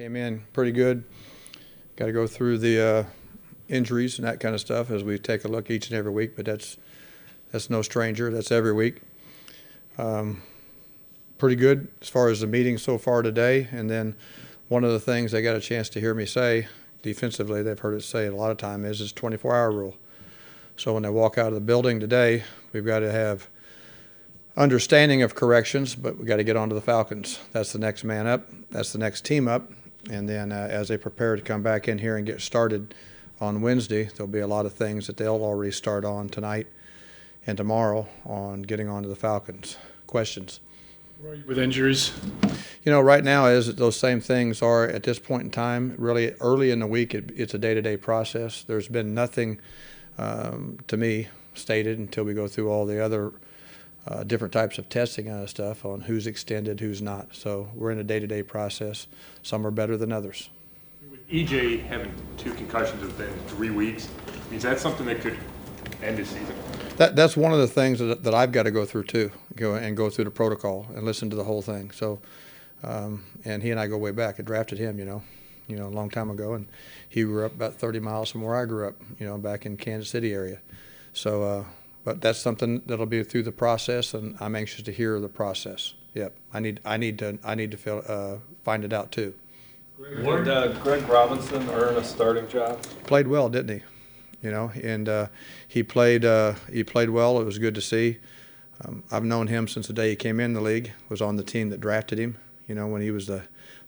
Came in pretty good. Got to go through the injuries and that kind of stuff as we take a look each and every week, but that's no stranger. That's every week. Pretty good as far as the meeting so far today. And then one of the things they got a chance to hear me say defensively, they've heard it say a lot of time is 24-hour rule. So when they walk out of the building today, we've got to have understanding of corrections, but we got to get onto the Falcons. That's the next man up. That's the next team up. And then as they prepare to come back in here and get started on Wednesday, there'll be a lot of things that they'll already start on tonight and tomorrow on getting onto the Falcons. Questions? Where are you with injuries? You know, right now, as those same things are at this point in time, really early in the week, it's a day-to-day process. There's been nothing, to me, stated until we go through all the other different types of testing and stuff on who's extended, who's not. So we're in a day-to-day process. Some are better than others. With EJ having 2 concussions within 3 weeks, is that something that could end his season? That's one of the things that I've got to go through too, go through the protocol and listen to the whole thing. So, and he and I go way back. I drafted him, a long time ago, and he grew up about 30 miles from where I grew up, back in Kansas City area. So, but that's something that'll be through the process, and I'm anxious to hear the process. Yep, I need to find it out too. Did Gregg Robinson earn a starting job? Played well, didn't he? And he played well. It was good to see. I've known him since the day he came in the league. Was on the team that drafted him. When he was the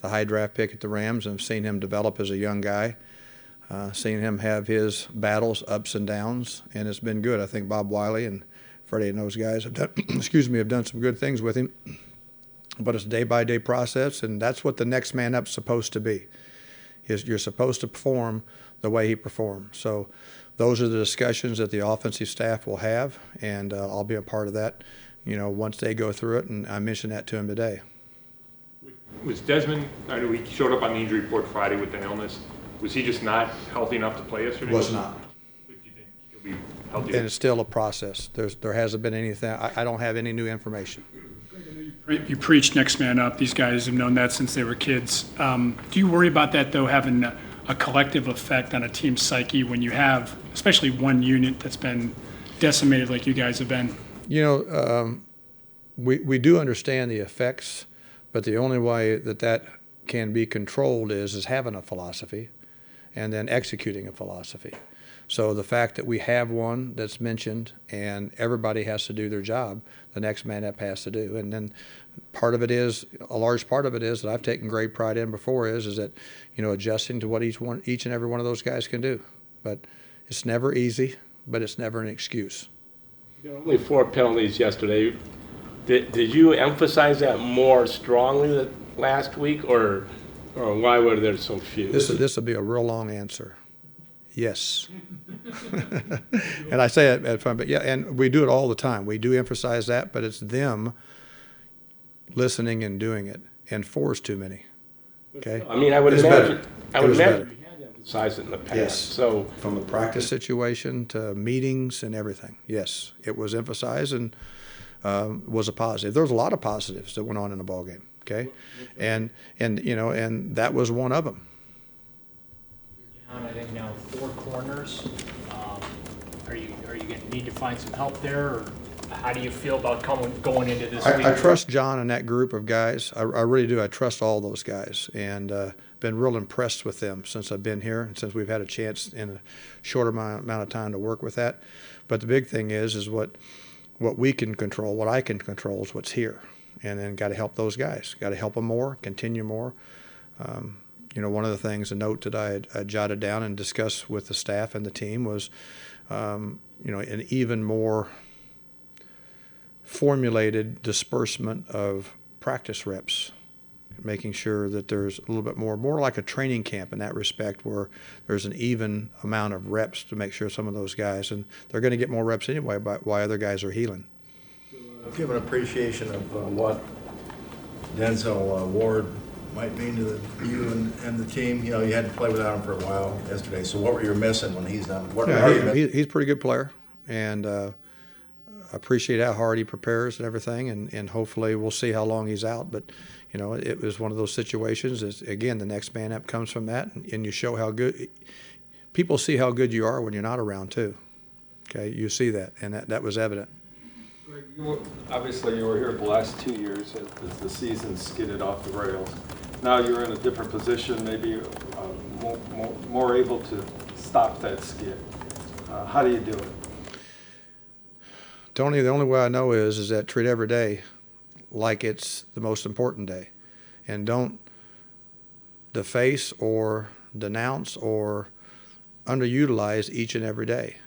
high draft pick at the Rams, and I've seen him develop as a young guy. Seen him have his battles, ups and downs, and it's been good. I think Bob Wiley and Freddie and those guys have done, have done some good things with him. But it's a day-by-day process, and that's what the next man up's supposed to be. You're supposed to perform the way he performed. So those are the discussions that the offensive staff will have, and I'll be a part of that, once they go through it, and I mentioned that to him today. Was Desmond, I know he showed up on the injury report Friday with an illness. Was he just not healthy enough to play yesterday? Was not. Do you think he'll be healthy? And it's still a process. There hasn't been anything. I don't have any new information. You preach next man up. These guys have known that since they were kids. Do you worry about that, though, having a collective effect on a team's psyche when you have, especially one unit that's been decimated like you guys have been? We do understand the effects, but the only way that can be controlled is having a philosophy and then executing a philosophy. So the fact that we have one that's mentioned and everybody has to do their job, the next man up has to do. And then a large part of it is that I've taken great pride in before is that, adjusting to what each and every one of those guys can do. But it's never easy, but it's never an excuse. Only 4 penalties yesterday. Did you emphasize that more strongly last week, or why were there so few? This will be a real long answer. Yes. And I say it at fun, but yeah, and we do it all the time. We do emphasize that, but it's them listening and doing it, and 4 is too many. Okay? I mean, I would imagine we had emphasized it in the past. Yes. So from the practice situation to meetings and everything, yes, it was emphasized and was a positive. There was a lot of positives that went on in the ball game. Okay, and that was one of them. Down, I think now 4 corners. Are you going to need to find some help there, or how do you feel about going into this week? I trust John and that group of guys. I really do. I trust all those guys, and been real impressed with them since I've been here and since we've had a chance in a shorter amount of time to work with that. But the big thing is what we can control, what I can control is what's here, and then got to help those guys. Got to help them more, continue more. One of the things, a note that I jotted down and discussed with the staff and the team was, an even more formulated disbursement of practice reps, making sure that there's a little bit more like a training camp in that respect, where there's an even amount of reps to make sure some of those guys, and they're going to get more reps anyway while other guys are healing. Give an appreciation of what Denzel Ward might mean to you and the team. You had to play without him for a while yesterday. So what were you missing when he's not? He's a pretty good player, and appreciate how hard he prepares and everything, and hopefully we'll see how long he's out. But, it was one of those situations. Again, the next man up comes from that, and you show how good – people see how good you are when you're not around too. Okay, you see that, and that was evident. Greg, obviously you were here the last 2 years as the season skidded off the rails. Now you're in a different position, maybe more able to stop that skid. How do you do it? Tony, the only way I know is that treat every day like it's the most important day, and don't deface or denounce or underutilize each and every day.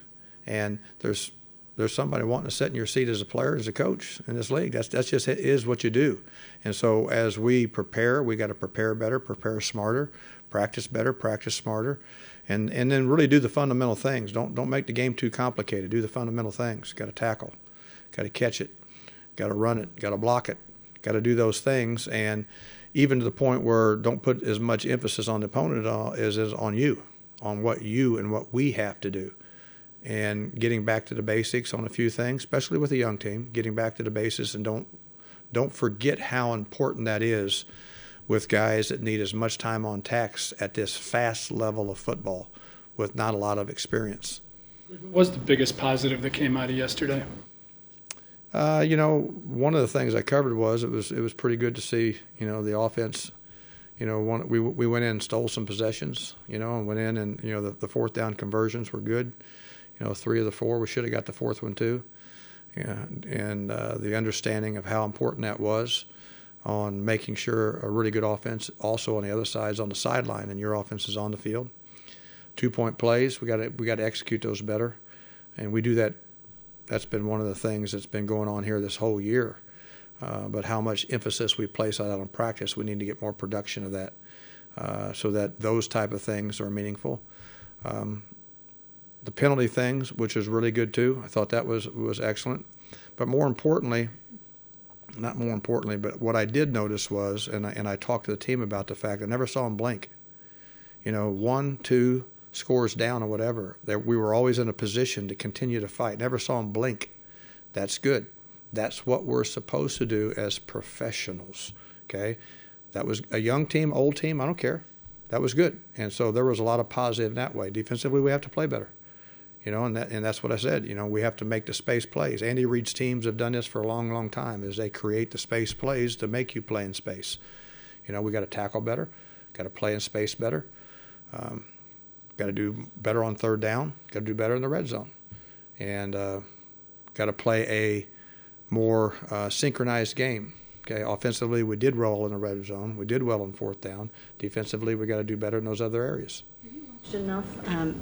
And there's somebody wanting to sit in your seat as a player, as a coach in this league. That's just is what you do. And so as we prepare, we got to prepare better, prepare smarter, practice better, practice smarter, and then really do the fundamental things. Don't make the game too complicated. Do the fundamental things. Got to tackle, got to catch it, got to run it, got to block it, got to do those things. And even to the point where don't put as much emphasis on the opponent as on you, on what you and what we have to do. And getting back to the basics on a few things, especially with a young team, getting back to the basics, and don't forget how important that is with guys that need as much time on tax at this fast level of football with not a lot of experience. What was the biggest positive that came out of yesterday? One of the things I covered was it was pretty good to see, the offense. We went in and stole some possessions, and went in and, the fourth down conversions were good. 3 of the 4, we should have got the fourth one too. And the understanding of how important that was on making sure a really good offense also on the other side is on the sideline and your offense is on the field. 2-point plays, we got to execute those better. And we do that. That's been one of the things that's been going on here this whole year. But how much emphasis we place on that on practice, we need to get more production of that so that those type of things are meaningful. The penalty things, which is really good too. I thought that was excellent. But not more importantly, but what I did notice was, and I talked to the team about the fact I never saw him blink. 1, 2 scores down or whatever. We were always in a position to continue to fight. Never saw him blink. That's good. That's what we're supposed to do as professionals. Okay, that was a young team, old team. I don't care. That was good, and so there was a lot of positive in that way. Defensively, we have to play better. And that's what I said. We have to make the space plays. Andy Reid's teams have done this for a long, long time. Is they create the space plays to make you play in space. We got to tackle better, got to play in space better, got to do better on third down, got to do better in the red zone, and got to play a more synchronized game. Okay, offensively we did roll in the red zone, we did well on fourth down. Defensively we got to do better in those other areas. Enough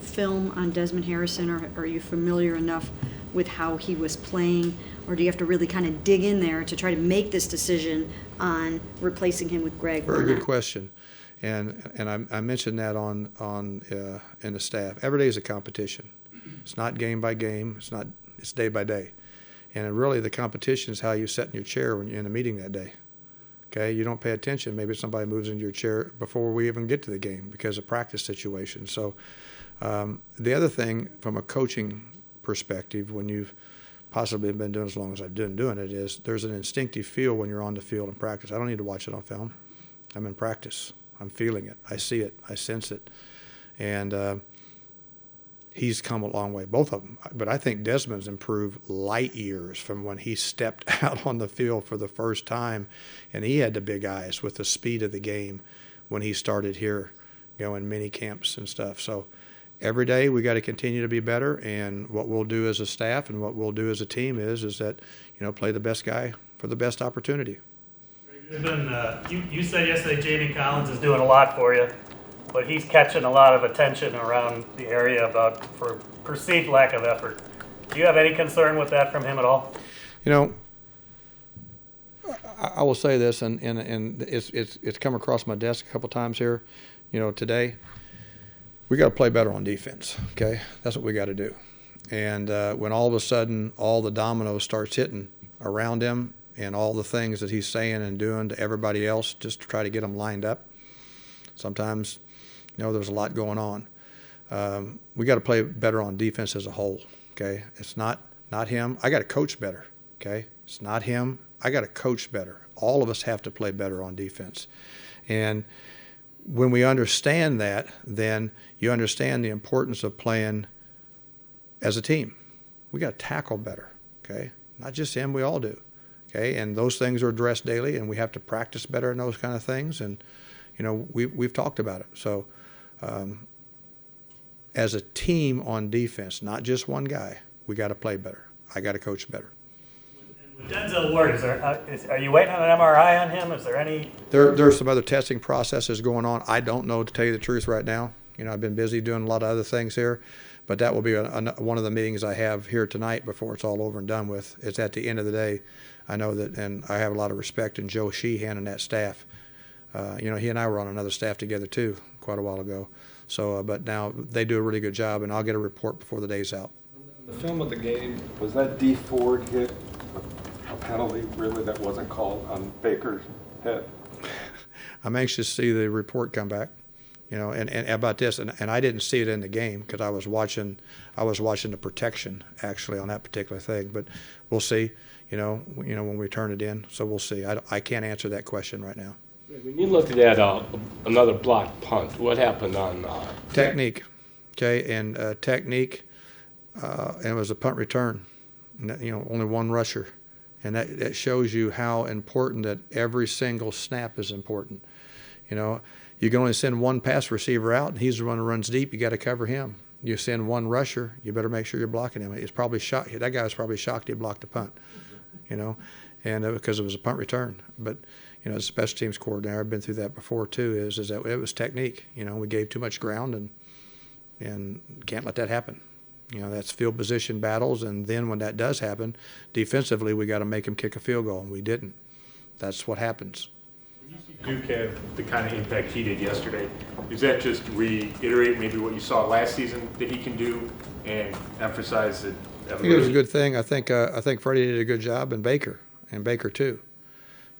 film on Desmond Harrison, or are you familiar enough with how he was playing, or do you have to really kind of dig in there to try to make this decision on replacing him with Gregg? Very good question, and I mentioned that on in the staff. Every day is a competition. It's not game by game. It's day by day, and really the competition is how you sit in your chair when you're in a meeting that day. Okay, you don't pay attention. Maybe somebody moves into your chair before we even get to the game because of practice situation. So the other thing from a coaching perspective, when you've possibly been doing as long as I've been doing it, is there's an instinctive feel when you're on the field in practice. I don't need to watch it on film. I'm in practice. I'm feeling it. I see it. I sense it. And he's come a long way, both of them. But I think Desmond's improved light years from when he stepped out on the field for the first time, and he had the big eyes with the speed of the game when he started here, in mini camps and stuff. So every day we got to continue to be better, and what we'll do as a staff and what we'll do as a team is that, play the best guy for the best opportunity. There's been, you said yesterday Jamie Collins is doing a lot for you, but he's catching a lot of attention around the area for perceived lack of effort. Do you have any concern with that from him at all? I will say this, and it's come across my desk a couple times here, today. We got to play better on defense. Okay, that's what we got to do. And when all of a sudden all the dominoes starts hitting around him, and all the things that he's saying and doing to everybody else just to try to get them lined up, sometimes. There's a lot going on. We got to play better on defense as a whole. Okay, it's not not him. I got to coach better, okay? It's not him. I got to coach better. All of us have to play better on defense. And when we understand that, then you understand the importance of playing as a team. We got to tackle better, okay? Not just him, we all do, okay? And those things are addressed daily, and we have to practice better in those kind of things. And, you know, we've talked about it. So as a team on defense, not just one guy, we got to play better. I got to coach better. With Denzel Ward, are you waiting on an MRI on him? Is there any? There's some other testing processes going on. I don't know, to tell you the truth right now. You know, I've been busy doing a lot of other things here, but that will be one of the meetings I have here tonight before it's all over and done with. It's at the end of the day. I know that, and I have a lot of respect in Joe Sheehan and that staff. You know, he and I were on another staff together too quite a while ago. So, but now they do a really good job, and I'll get a report before the day's out. The film of the game, was that D Ford hit a penalty really that wasn't called on Baker's head? I'm anxious to see the report come back, you know, and about this, and I didn't see it in the game because I was watching the protection actually on that particular thing. But we'll see, you know when we turn it in. So we'll see. I can't answer that question right now. When you looked at that, another blocked punt, what happened on Technique, okay, and technique, and it was a punt return. And that, you know, only one rusher, and that shows you how important that every single snap is important. You know, you can only send one pass receiver out, and he's the one who runs deep. You got to cover him. You send one rusher, you better make sure you're blocking him. It's probably shocked. That guy was probably shocked he blocked a punt, you know, and because it was a punt return. But you know, as a special teams coordinator, I've been through that before too. Is that it was technique. You know, we gave too much ground, and can't let that happen. You know, that's field position battles, and then when that does happen, defensively we got to make him kick a field goal, and we didn't. That's what happens. Duke had the kind of impact he did yesterday. Does that just reiterate maybe what you saw last season that he can do, and emphasize that? I think it was a good thing. I think Freddie did a good job, and Baker too.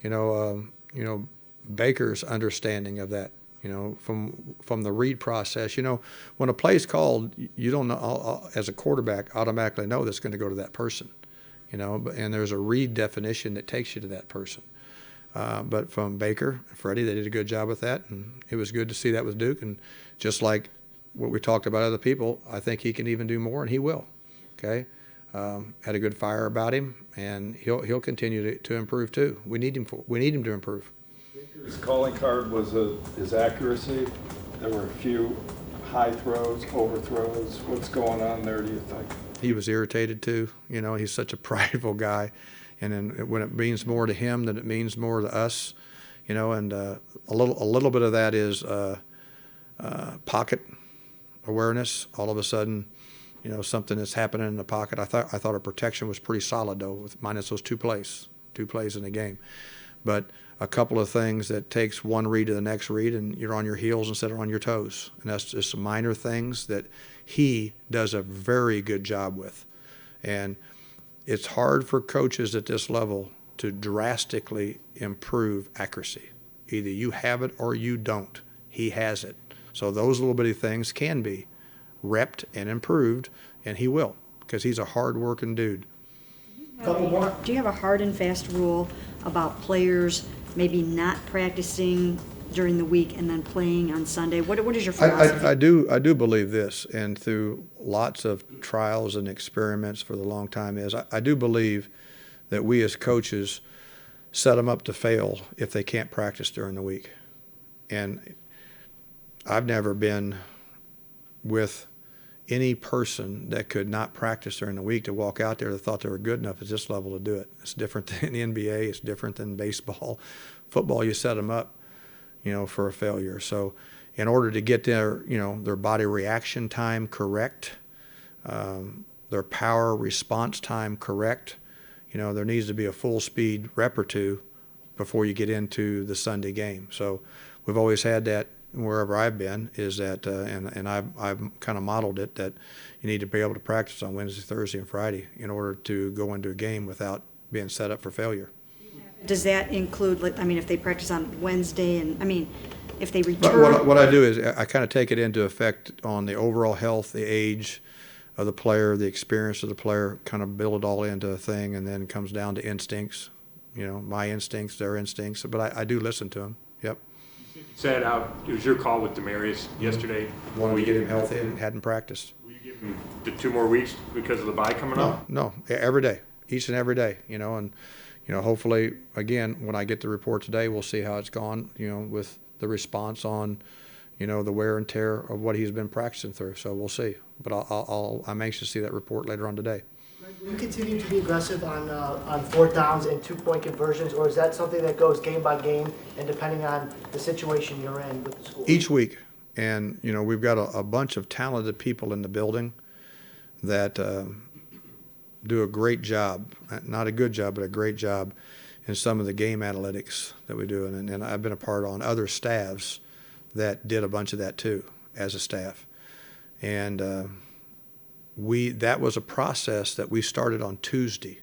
You know, Baker's understanding of that. You know, from the read process. You know, when a play's called, you don't know as a quarterback automatically know that's going to go to that person. You know, and there's a read definition that takes you to that person. But from Baker and Freddie, they did a good job with that, and it was good to see that with Duke. And just like what we talked about other people, I think he can even do more, and he will. Okay, had a good fire about him, and he'll continue to improve too. We need him to improve. His calling card was his accuracy. There were a few high throws, overthrows. What's going on there, do you think? He was irritated too. You know, he's such a prideful guy. And then when it means more to him than it means more to us, you know, and a little bit of that is pocket awareness. All of a sudden, you know, something that's happening in the pocket. I thought our protection was pretty solid though, with minus those two plays in the game. But a couple of things that takes one read to the next read, and you're on your heels instead of on your toes. And that's just some minor things that he does a very good job with. And it's hard for coaches at this level to drastically improve accuracy. Either you have it or you don't. He has it. So those little bitty things can be repped and improved, and he will, because he's a hard-working dude. Do you have a hard and fast rule about players maybe not practicing during the week and then playing on Sunday? What is your philosophy? I do believe this, and through lots of trials and experiments for the long time, is I do believe that we as coaches set them up to fail if they can't practice during the week. And I've never been with any person that could not practice during the week to walk out there that thought they were good enough at this level to do it. It's different than the NBA. It's different than baseball. Football, you set them up, you know, for a failure. So in order to get their body reaction time correct, their power response time correct, you know, there needs to be a full speed rep or two before you get into the Sunday game. So we've always had that wherever I've been, is that, and I've kind of modeled it, that you need to be able to practice on Wednesday, Thursday, and Friday in order to go into a game without being set up for failure. Does that include, like, I mean, if they practice on Wednesday and, I mean, if they return? But what I do is I kind of take it into effect on the overall health, the age of the player, the experience of the player, kind of build it all into a thing, and then it comes down to instincts. You know, my instincts, their instincts. But I do listen to them. Yep. Said out, it was your call with Demarius yesterday. Wanted to get him healthy and hadn't practiced. Will you give him the 2 more weeks because of the bye coming up? No, every day, each and every day, you know, and, you know, hopefully, again, when I get the report today, we'll see how it's gone, you know, with the response on, you know, the wear and tear of what he's been practicing through. So we'll see. But I'm anxious to see that report later on today. Will you continue to be aggressive on fourth downs and 2-point conversions, or is that something that goes game by game and depending on the situation you're in with the school? Each week. And, you know, we've got a bunch of talented people in the building that do a great job, not a good job, but a great job in some of the game analytics that we do. And I've been a part on other staffs that did a bunch of that too, as a staff. And that was a process that we started on Tuesday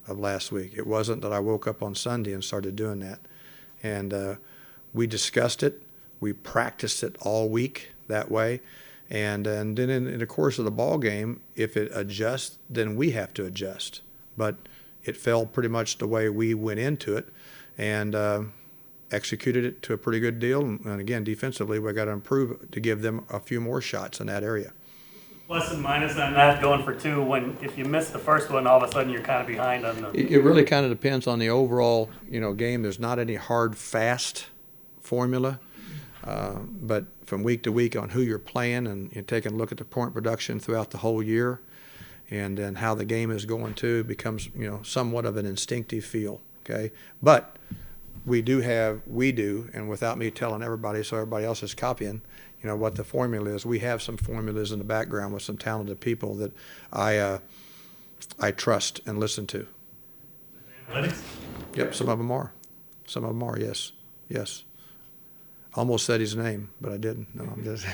of last week. It wasn't that I woke up on Sunday and started doing that. And we discussed it. We practiced it all week that way. And then in the course of the ball game, if it adjusts, then we have to adjust. But it fell pretty much the way we went into it, and executed it to a pretty good deal. And again, defensively, we got to improve to give them a few more shots in that area. Plus and minus on that, going for 2, when if you miss the first one, all of a sudden you're kind of behind on the... It really kind of depends on the overall, you know, game. There's not any hard, fast formula. But from week to week on who you're playing, and you're taking a look at the point production throughout the whole year, and then how the game is going to, becomes, you know, somewhat of an instinctive feel, okay? But we do, and without me telling everybody so everybody else is copying, you know, what the formula is. We have some formulas in the background with some talented people that I trust and listen to. Analytics? Yep, some of them are. Some of them are, yes. Yes. Almost said his name, but I didn't. No, I'm just